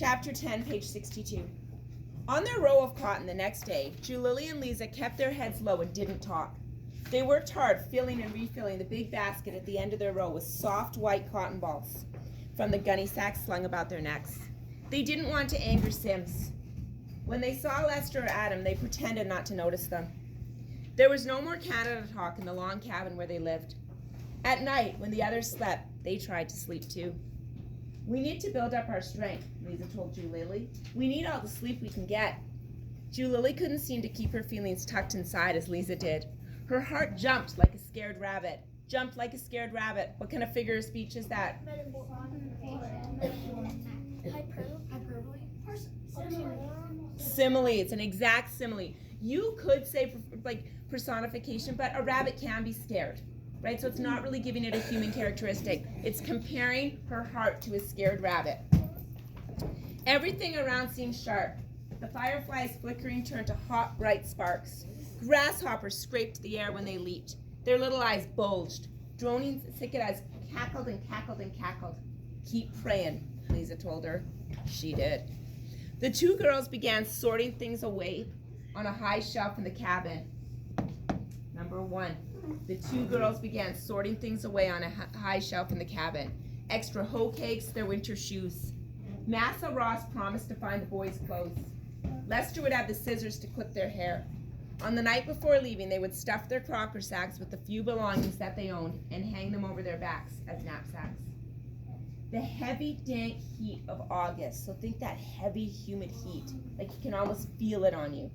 Chapter 10, page 62. On their row of cotton the next day, Lily and Lisa kept their heads low and didn't talk. They worked hard, filling and refilling the big basket at the end of their row with soft white cotton balls from the gunny sacks slung about their necks. They didn't want to anger Sims. When they saw Lester or Adam, they pretended not to notice them. There was no more Canada talk in the long cabin where they lived. At night, when the others slept, they tried to sleep too. "We need to build up our strength," Lisa told Lily. "We need all the sleep we can get." Lily couldn't seem to keep her feelings tucked inside as Lisa did. Her heart jumped like a scared rabbit. Jumped like a scared rabbit. What kind of figure of speech is that? Simile. It's an exact simile. You could say like personification, but a rabbit can be scared, right? So it's not really giving it a human characteristic. It's comparing her heart to a scared rabbit. Everything around seemed sharp. The fireflies flickering turned to hot, bright sparks. Grasshoppers scraped the air when they leaped. Their little eyes bulged. Droning cicadas cackled and cackled and cackled. "Keep praying," Lisa told her. She did. The two girls began sorting things away on a high shelf in the cabin. Number one, the two girls began sorting things away on a high shelf in the cabin. Extra hoe cakes, their winter shoes. Massa Ross promised to find the boys' clothes. Lester would have the scissors to clip their hair. On the night before leaving, they would stuff their crocker sacks with the few belongings that they owned and hang them over their backs as knapsacks. The heavy, dank heat of August, so think that heavy, humid heat, like you can almost feel it on you,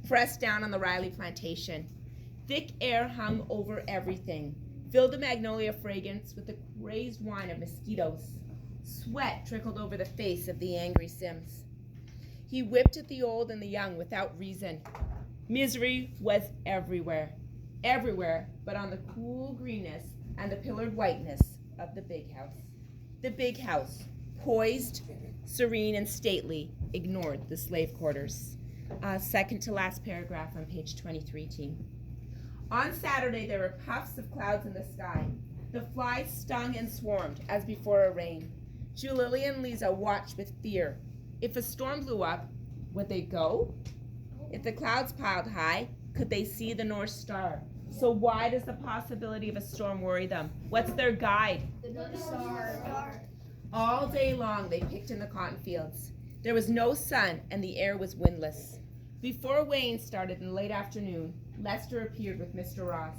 pressed down on the Riley plantation. Thick air hung over everything, filled the magnolia fragrance with the crazed whine of mosquitoes. Sweat trickled over the face of the angry Sims. He whipped at the old and the young without reason. Misery was everywhere, everywhere but on the cool greenness and the pillared whiteness of the big house. The big house, poised, serene, and stately, ignored the slave quarters. Second to last paragraph on page 23, team. On Saturday, there were puffs of clouds in the sky. The flies stung and swarmed as before a rain. Lily and Lisa watched with fear. If a storm blew up, would they go? If the clouds piled high, could they see the North Star? So why does the possibility of a storm worry them? What's their guide? The North Star. All day long they picked in the cotton fields. There was no sun and the air was windless. Before weighing started in the late afternoon, Lester appeared with Mr. Ross.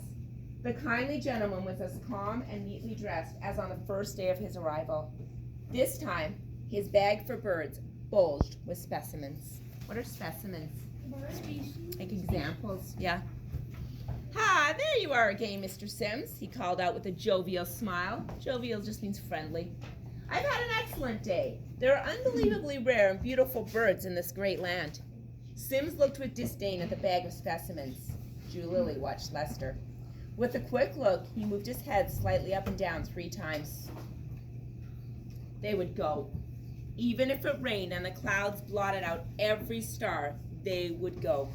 The kindly gentleman was as calm and neatly dressed as on the first day of his arrival. This time, his bag for birds bulged with specimens. What are specimens? Like examples, yeah. "Ha, there you are again, Mr. Sims," he called out with a jovial smile. Jovial just means friendly. "I've had an excellent day. There are unbelievably rare and beautiful birds in this great land." Sims looked with disdain at the bag of specimens. Lily watched Lester. With a quick look, he moved his head slightly up and down 3 times. They would go. Even if it rained and the clouds blotted out every star, they would go.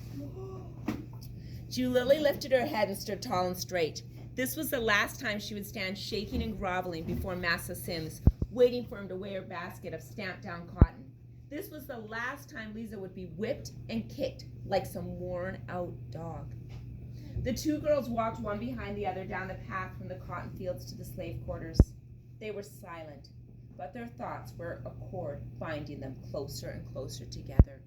Lily lifted her head and stood tall and straight. This was the last time she would stand shaking and groveling before Massa Sims, waiting for him to weigh her basket of stamped down cotton. This was the last time Lisa would be whipped and kicked like some worn out dog. The two girls walked one behind the other down the path from the cotton fields to the slave quarters. They were silent, but their thoughts were a cord binding them closer and closer together.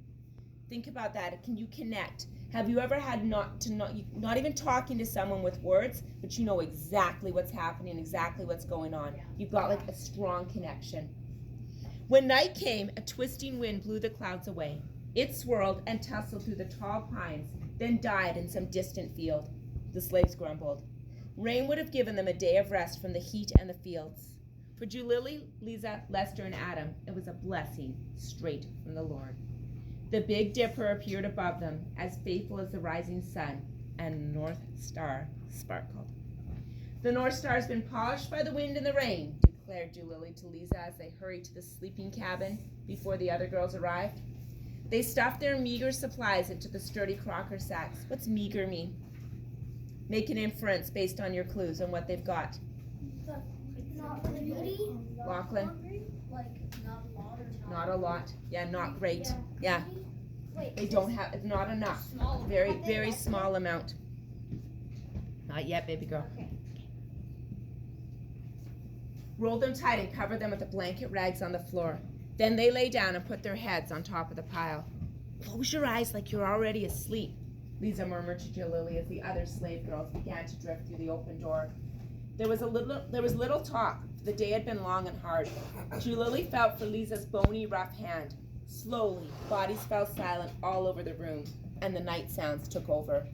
Think about that. Can you connect? Have you ever had not even talking to someone with words, but you know exactly what's happening, exactly what's going on? You've got like a strong connection. When night came, a twisting wind blew the clouds away. It swirled and tussled through the tall pines, then died in some distant field. The slaves grumbled. Rain would have given them a day of rest from the heat and the fields. For Lily, Lisa, Lester, and Adam, it was a blessing straight from the Lord. The Big Dipper appeared above them, as faithful as the rising sun, and the North Star sparkled. "The North Star's been polished by the wind and the rain," declared Lily to Lisa as they hurried to the sleeping cabin before the other girls arrived. They stuffed their meager supplies into the sturdy crocker sacks. What's meager mean? Make an inference based on your clues on what they've got. Not beauty. Lachlan? Like, not a lot or Not a lot. Yeah, not great. Yeah. Wait, They don't have, it's not enough. small. Very, very small amount. Not yet, baby girl. Okay. Roll them tight and cover them with the blanket rags on the floor. Then they lay down and put their heads on top of the pile. Close your eyes like you're already asleep, Lisa murmured to Jalili as the other slave girls began to drift through the open door. There was little talk. The day had been long and hard. Jalili felt for Lisa's bony, rough hand. Slowly, bodies fell silent all over the room, and the night sounds took over.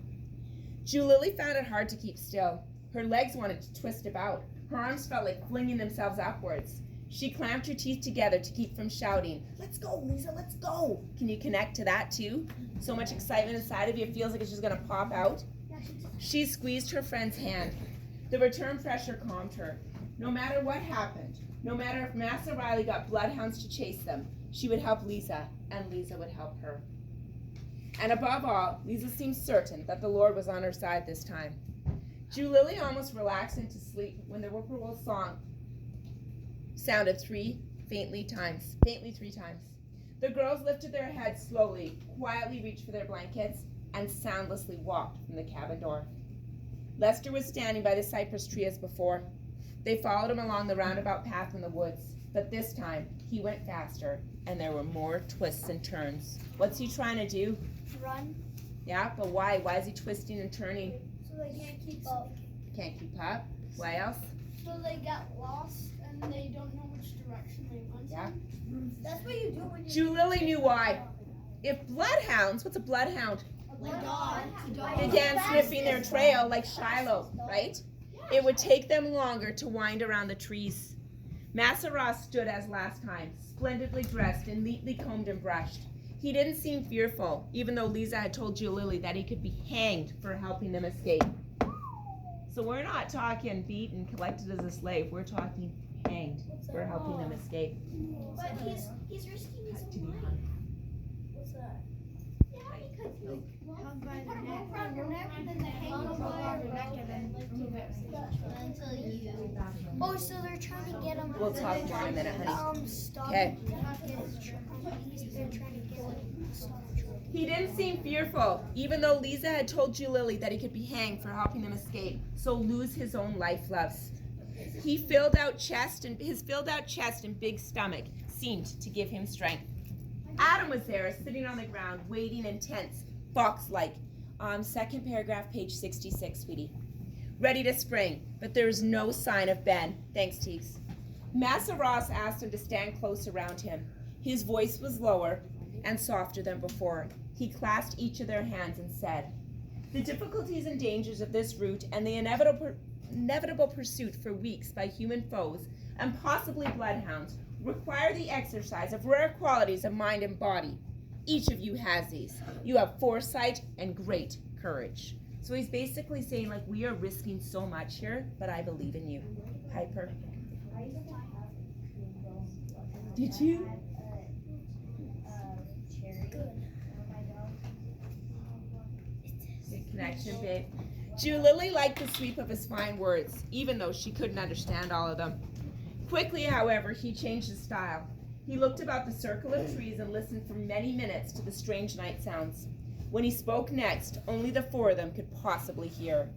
Jalili found it hard to keep still. Her legs wanted to twist about. Her arms felt like flinging themselves upwards. She clamped her teeth together to keep from shouting, "Let's go, Lisa, let's go!" Can you connect to that too? So much excitement inside of you, it feels like it's just gonna pop out. She squeezed her friend's hand. The return pressure calmed her. No matter what happened, no matter if Massa Riley got bloodhounds to chase them, she would help Lisa, and Lisa would help her. And above all, Lisa seemed certain that the Lord was on her side this time. Jalili almost relaxed into sleep when the whippoorwill song sounded faintly 3 times. The girls lifted their heads slowly, quietly reached for their blankets, and soundlessly walked from the cabin door. Lester was standing by the cypress tree as before. They followed him along the roundabout path in the woods, but this time he went faster, and there were more twists and turns. What's he trying to do? Run. Yeah, but why? Why is he twisting and turning? So they can't keep up. Can't keep up. Why else? So they get lost and they don't know which direction they went Yeah. in. That's what you do when you Jalili knew why. If bloodhounds, what's a bloodhound? like dog. Began sniffing their trail like Shiloh, right? It would take them longer to wind around the trees. Massa Ross stood as last time, splendidly dressed and neatly combed and brushed. He didn't seem fearful, even though Lisa had told Jalili that he could be hanged for helping them escape. So we're not talking beaten, collected as a slave. We're talking hanged for helping them escape. But he's risking his To be life. hung. What's that? Yeah, because hung by their neck. Around your neck and then they hang over your neck and then move it until you. Oh, so they're trying to get him. We'll talk more in a minute, honey. Stop. Okay. They're trying to get him. Stop. He didn't seem fearful, even though Lisa had told Jalili that he could be hanged for helping them escape, so lose his own life loves. His filled out chest and big stomach seemed to give him strength. Adam was there, sitting on the ground, waiting in tense, fox-like. Second paragraph, page 66, sweetie. Ready to spring, but there was no sign of Ben. Thanks, Teeks. Massa Ross asked him to stand close around him. His voice was lower and softer than before. He clasped each of their hands and said, "The difficulties and dangers of this route and the inevitable pursuit for weeks by human foes and possibly bloodhounds require the exercise of rare qualities of mind and body. Each of you has these. You have foresight and great courage." So he's basically saying, like, we are risking so much here, but I believe in you. Piper. Did you? Good connection, babe. Jalili liked the sweep of his fine words, even though she couldn't understand all of them. Quickly, however, he changed his style. He looked about the circle of trees and listened for many minutes to the strange night sounds. When he spoke next, only the four of them could possibly hear.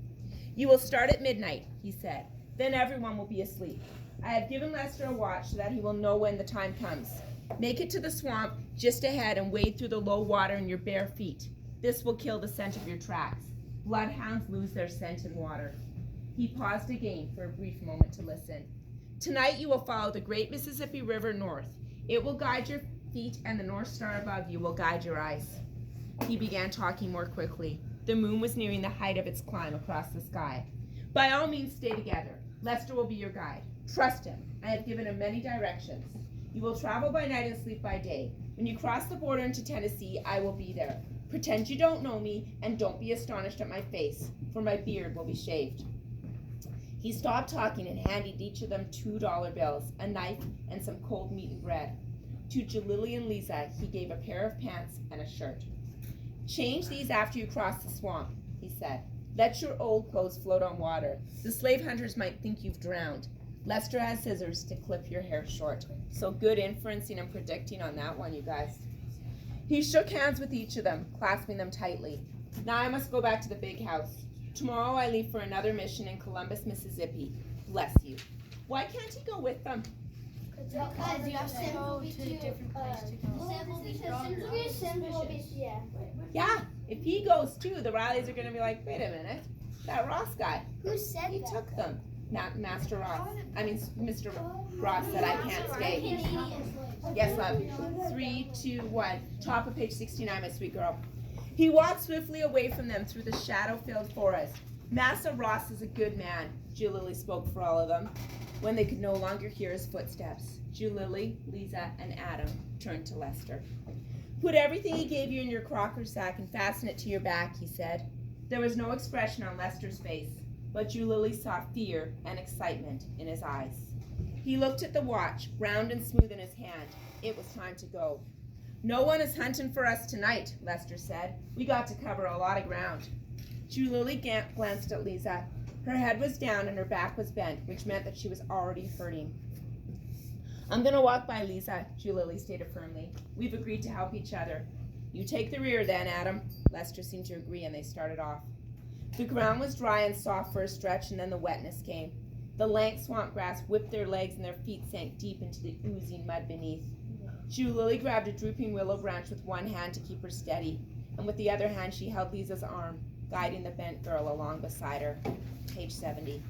"You will start at midnight," he said. "Then everyone will be asleep. I have given Lester a watch so that he will know when the time comes. Make it to the swamp just ahead and wade through the low water in your bare feet. This will kill the scent of your tracks. Bloodhounds lose their scent in water." He paused again for a brief moment to listen. "Tonight you will follow the great Mississippi River north. It will guide your feet, and the North Star above you will guide your eyes." He began talking more quickly. The moon was nearing the height of its climb across the sky. "By all means, stay together. Lester will be your guide. Trust him. I have given him many directions. You will travel by night and sleep by day. When you cross the border into Tennessee, I will be there. Pretend you don't know me, and don't be astonished at my face, for my beard will be shaved." He stopped talking and handed each of them $2 bills, a knife, and some cold meat and bread. To Jalili and Lisa, he gave a pair of pants and a shirt. "Change these after you cross the swamp," he said. "Let your old clothes float on water. The slave hunters might think you've drowned. Lester has scissors to clip your hair short. So good inferencing and predicting on that one, you guys. He shook hands with each of them, clasping them tightly. Now I must go back to the big house. Tomorrow I leave for another mission in Columbus, Mississippi. Bless you. Why can't he go with them? Because you have to go to a different place to go. Yeah, if he goes too, the Rileys are going to be like, wait a minute, that Ross guy. Who said He that? took them. Not Master Ross. I mean, Mr. Ross said I can't stay. Yes, love. 3, 2, 1. Top of page 69, my sweet girl. He walked swiftly away from them through the shadow-filled forest. Massa Ross is a good man, Julily spoke for all of them. When they could no longer hear his footsteps, Julily, Lisa, and Adam turned to Lester. Put everything he gave you in your crocker sack and fasten it to your back, he said. There was no expression on Lester's face, but Julily saw fear and excitement in his eyes. He looked at the watch, round and smooth in his hand. It was time to go. No one is hunting for us tonight, Lester said. We got to cover a lot of ground. Julily glanced at Lisa. Her head was down and her back was bent, which meant that she was already hurting. I'm going to walk by, Lisa, Julily stated firmly. We've agreed to help each other. You take the rear then, Adam. Lester seemed to agree, and they started off. The ground was dry and soft for a stretch, and then the wetness came. The lank swamp grass whipped their legs, and their feet sank deep into the oozing mud beneath. Julily grabbed a drooping willow branch with one hand to keep her steady, and with the other hand she held Lisa's arm, guiding the bent girl along beside her. Page 70.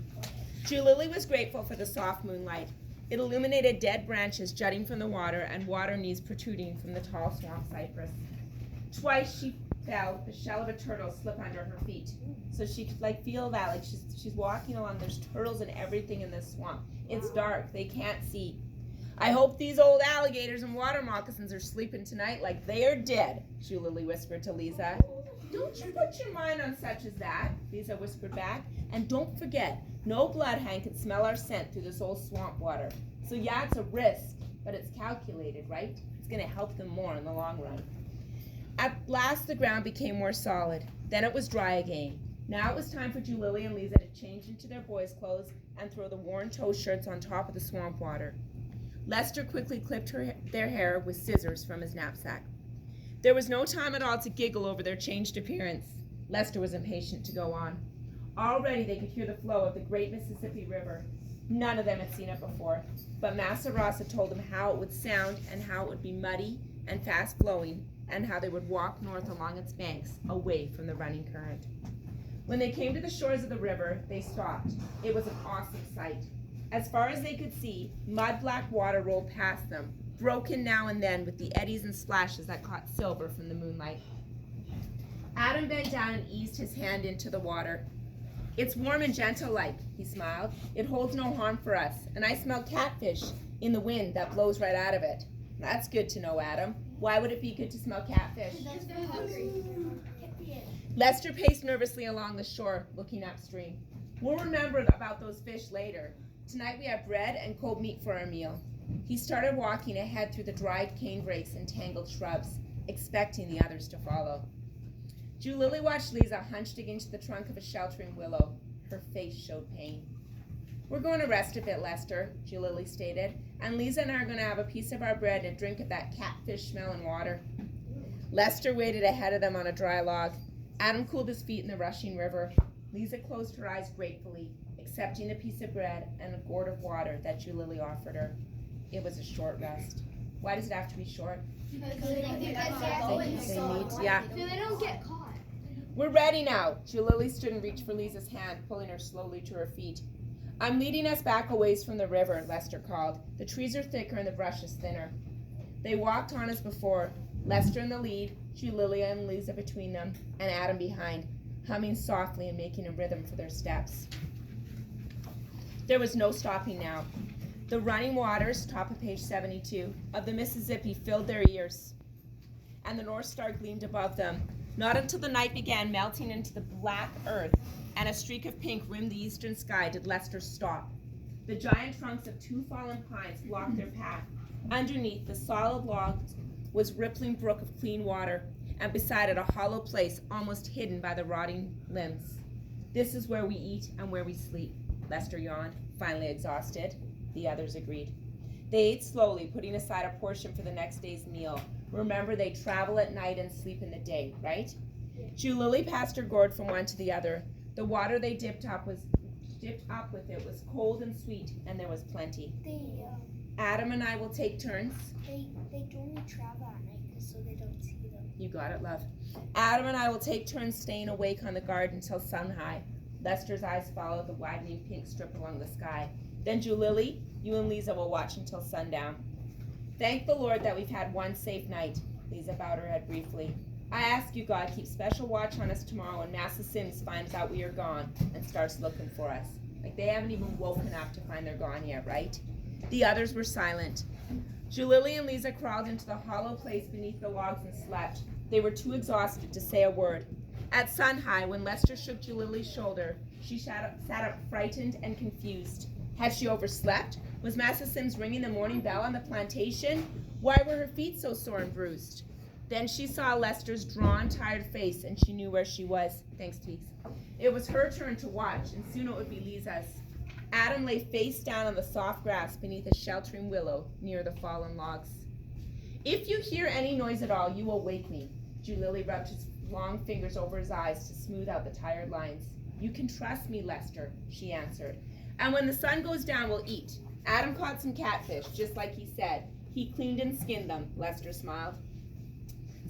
Julily was grateful for the soft moonlight. It illuminated dead branches jutting from the water and water knees protruding from the tall swamp cypress. Twice she felt the shell of a turtle slip under her feet. So she could feel that she's walking along. There's turtles and everything in this swamp. It's dark. They can't see. I hope these old alligators and water moccasins are sleeping tonight like they are dead, Julily whispered to Lisa. Don't you put your mind on such as that, Lisa whispered back. And don't forget, no bloodhound can smell our scent through this old swamp water. So yeah, it's a risk, but it's calculated, right? It's going to help them more in the long run. At last the ground became more solid. Then it was dry again. Now it was time for Julily and Lisa to change into their boys' clothes and throw the worn toe shirts on top of the swamp water. Lester quickly clipped their hair with scissors from his knapsack. There was no time at all to giggle over their changed appearance. Lester was impatient to go on. Already they could hear the flow of the great Mississippi River. None of them had seen it before, but Massa Ross had told them how it would sound and how it would be muddy and fast-flowing, and how they would walk north along its banks, away from the running current. When they came to the shores of the river, they stopped. It was an awesome sight. As far as they could see, mud-black water rolled past them, broken now and then with the eddies and splashes that caught silver from the moonlight. Adam bent down and eased his hand into the water. It's warm and gentle-like, he smiled. It holds no harm for us, and I smell catfish in the wind that blows right out of it. That's good to know, Adam. Why would it be good to smell catfish? Because they're hungry. Lester paced nervously along the shore, looking upstream. We'll remember about those fish later. Tonight we have bread and cold meat for our meal. He started walking ahead through the dried cane brakes and tangled shrubs, expecting the others to follow. Julily watched Lisa hunched against the trunk of a sheltering willow. Her face showed pain. We're going to rest a bit, Lester, Julily stated, and Lisa and I are going to have a piece of our bread and a drink of that catfish-smelling water. Lester waited ahead of them on a dry log. Adam cooled his feet in the rushing river. Lisa closed her eyes gratefully, accepting a piece of bread and a gourd of water that Julily offered her. It was a short rest. Why does it have to be short? Because they need Yeah. so they don't get caught. We're ready now. Julily stood and reached for Lisa's hand, pulling her slowly to her feet. I'm leading us back a ways from the river, Lester called. The trees are thicker and the brush is thinner. They walked on as before, Lester in the lead, Julily and Lisa between them, and Adam behind, humming softly and making a rhythm for their steps. There was no stopping now. The running waters, top of page 72, of the Mississippi filled their ears, and the North Star gleamed above them. Not until the night began melting into the black earth and a streak of pink rimmed the eastern sky did Lester stop. The giant trunks of 2 fallen pines blocked their path. Underneath the solid logs was rippling brook of clean water, and beside it a hollow place almost hidden by the rotting limbs. This is where we eat and where we sleep, Lester yawned. finally exhausted. The others agreed. They ate slowly, putting aside a portion for the next day's meal. Remember, they travel at night and sleep in the day, right? Julily passed her gourd from one to the other. The water they dipped up with it was cold and sweet, and there was plenty. Adam and I will take turns. They only travel at night so they don't see them. You got it, love. Adam and I will take turns staying awake on the guard until sun high. Lester's eyes followed the widening pink strip along the sky. Then Julily, you and Lisa will watch until sundown. Thank the Lord that we've had one safe night. Lisa bowed her head briefly. I ask you, God, keep special watch on us tomorrow when Massa Sims finds out we are gone and starts looking for us. Like, they haven't even woken up to find they're gone yet, right? The others were silent. Julily and Lisa crawled into the hollow place beneath the logs and slept. They were too exhausted to say a word. At sun high, when Lester shook Julily's shoulder, she sat up frightened and confused. Had she overslept? Was Massa Sims ringing the morning bell on the plantation? Why were her feet so sore and bruised? Then she saw Lester's drawn, tired face, and she knew where she was. Thanks, Tweaks. It was her turn to watch, and soon it would be Lisa's. Adam lay face down on the soft grass beneath a sheltering willow near the fallen logs. If you hear any noise at all, you will wake me. Julily rubbed his long fingers over his eyes to smooth out the tired lines. You can trust me, Lester, she answered. And when the sun goes down, we'll eat. Adam caught some catfish, just like he said. He cleaned and skinned them, Lester smiled.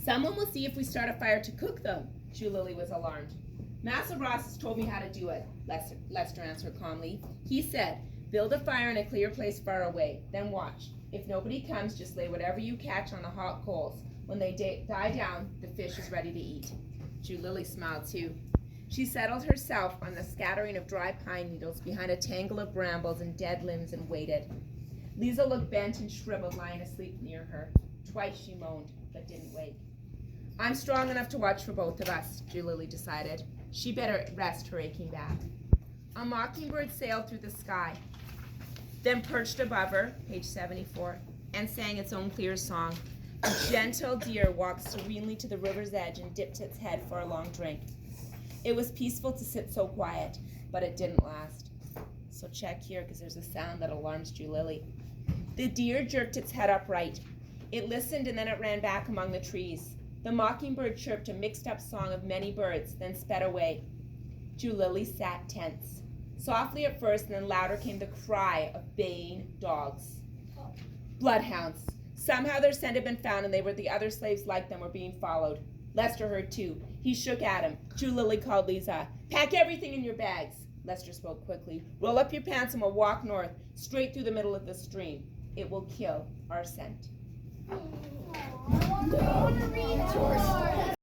Someone will see if we start a fire to cook them. Julily was alarmed. Massa Ross has told me how to do it, Lester answered calmly. He said, build a fire in a clear place far away, then watch. If nobody comes, just lay whatever you catch on the hot coals. When they die down, the fish is ready to eat. Julily smiled too. She settled herself on the scattering of dry pine needles behind a tangle of brambles and dead limbs and waited. Lisa looked bent and shriveled, lying asleep near her. Twice she moaned, but didn't wake. I'm strong enough to watch for both of us, Julily decided. She better rest her aching back. A mockingbird sailed through the sky, then perched above her, page 74, and sang its own clear song. A gentle deer walked serenely to the river's edge and dipped its head for a long drink. It was peaceful to sit so quiet, but it didn't last. So check here, because there's a sound that alarms Julily. The deer jerked its head upright. It listened and then it ran back among the trees. The mockingbird chirped a mixed-up song of many birds, then sped away. Julily sat tense. Softly at first, and then louder came the cry of baying dogs. Bloodhounds. Somehow their scent had been found, and they were the other slaves like them were being followed. Lester heard too. He shook Adam. Julily called Lisa. Pack everything in your bags. Lester spoke quickly. Roll up your pants and we'll walk north, straight through the middle of the stream. It will kill our scent. I want to read